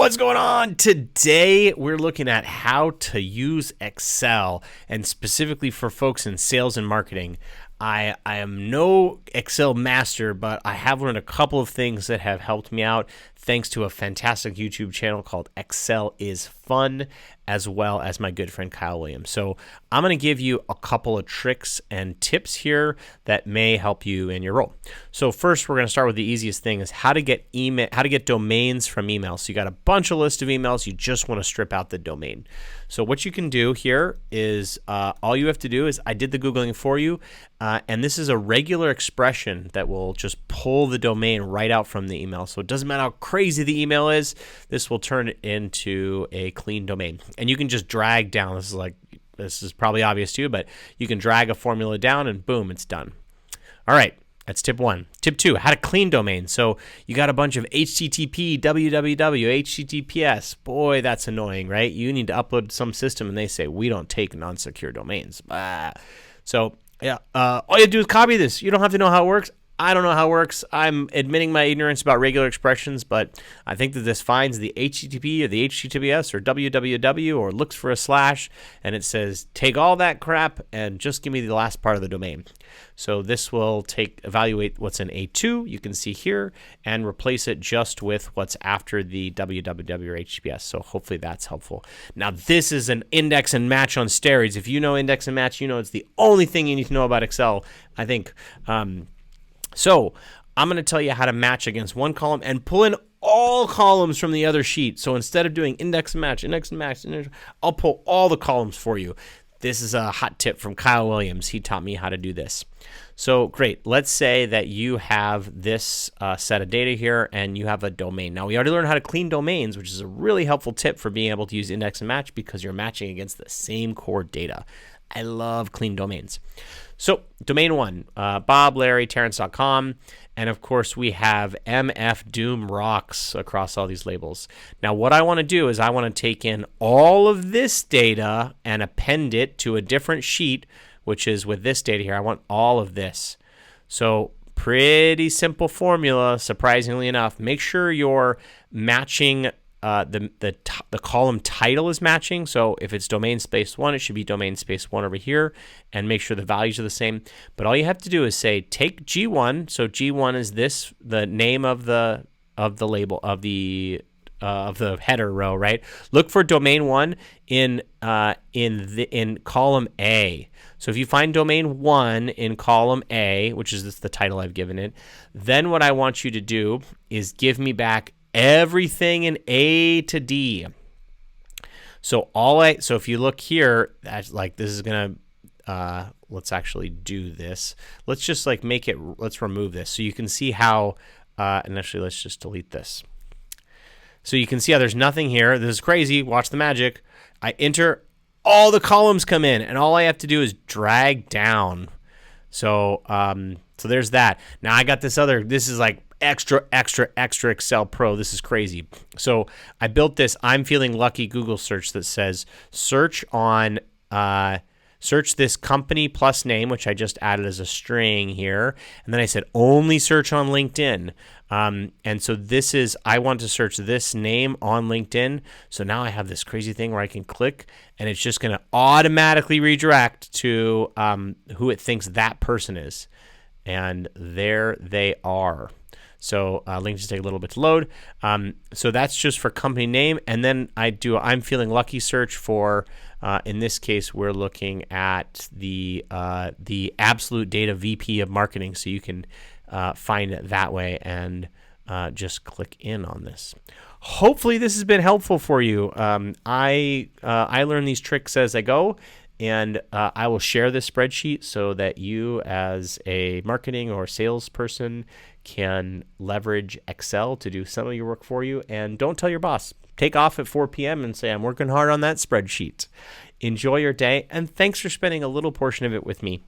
What's going on? Today, we're looking at how to use Excel, and specifically for folks in sales and marketing. I am no Excel master, but I have learned a couple of things that have helped me out thanks to a fantastic YouTube channel called Excel is Fun, as well as my good friend Kyle Williams. So I'm going to give you a couple of tricks and tips here that may help you in your role. So first, we're going to start with the easiest thing: is how to get domains from email. So you got a bunch of list of emails, you just want to strip out the domain. So what you can do here is all you have to do is, I did the Googling for you, and this is a regular expression that will just pull the domain right out from the email. So it doesn't matter how crazy the email is, this will turn it into a clean domain. And you can just drag down, this is probably obvious to you, but you can drag a formula down and boom, it's done. All right, that's tip one. Tip two, how to clean domains. So you got a bunch of HTTP, www, HTTPS. Boy, that's annoying, right? You need to upload to some system and they say, we don't take non-secure domains. So yeah, all you have to do is copy this. You don't have to know how it works. I don't know how it works. I'm admitting my ignorance about regular expressions, but I think that this finds the HTTP or the HTTPS or www or looks for a slash, and it says, take all that crap and just give me the last part of the domain. So this will evaluate what's in A2, you can see here, and replace it just with what's after the www or HTTPS. So hopefully that's helpful. Now this is an index and match on steroids. If you know index and match, you know it's the only thing you need to know about Excel, I think. So I'm going to tell you how to match against one column and pull in all columns from the other sheet. So instead of doing index and match, I'll pull all the columns for you. This is a hot tip from Kyle Williams. He taught me how to do this. So great. Let's say that you have this set of data here and you have a domain. Now we already learned how to clean domains, which is a really helpful tip for being able to use index and match because you're matching against the same core data. I love clean domains. So domain one, BobLarryTerrence.com. And of course, we have MF Doom Rocks across all these labels. Now, what I want to do is I want to take in all of this data and append it to a different sheet, which is with this data here. I want all of this. So pretty simple formula, surprisingly enough. Make sure you're matching the column title is matching. So if it's domain space 1, it should be domain space 1 over here, and make sure the values are the same. But all you have to do is say take G1. So G1 is the name of the label of the header row, right? Look for domain 1 in column A. So if you find domain 1 in column A, which is the title I've given it, then what I want you to do is give me back everything in A to D. So if you look here, that's like, this is gonna let's actually do this. Let's just let's remove this so you can see how and actually let's just delete this. So you can see how there's nothing here. This is crazy. Watch the magic. I enter, all the columns come in, and all I have to do is drag down. So so there's that. Now I got this is like extra Excel Pro. This is crazy. So I built this I'm feeling lucky Google search that says search this company plus name, which I just added as a string here. And then I said only search on LinkedIn. And so I want to search this name on LinkedIn. So now I have this crazy thing where I can click and it's just going to automatically redirect to who it thinks that person is. And there they are. So links just take a little bit to load. So that's just for company name. And then I do I'm feeling lucky search for, in this case, we're looking at the absolute data VP of marketing. So you can find it that way and just click in on this. Hopefully this has been helpful for you. I learn these tricks as I go. And I will share this spreadsheet so that you as a marketing or salesperson can leverage Excel to do some of your work for you. And don't tell your boss. Take off at 4 p.m. and say, I'm working hard on that spreadsheet. Enjoy your day, and thanks for spending a little portion of it with me.